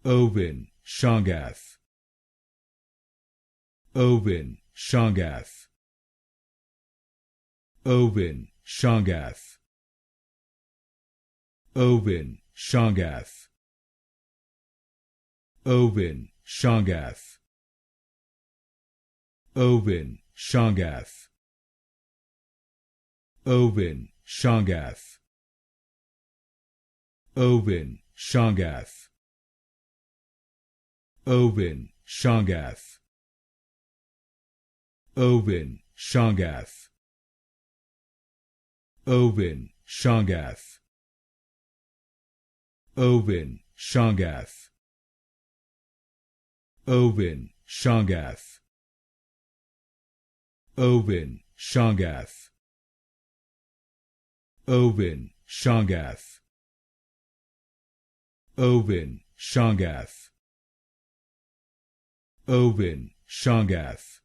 Erwin Chargaff. Erwin Chargaff. Erwin Chargaff. Erwin Chargaff. Erwin Chargaff. Erwin Chargaff. Erwin Chargaff. Erwin Chargaff. Erwin Chargaff. Erwin Chargaff. Erwin Chargaff. Erwin Chargaff. Erwin Chargaff. Erwin Chargaff. Erwin Chargaff. Erwin Chargaff. Erwin Chargaff.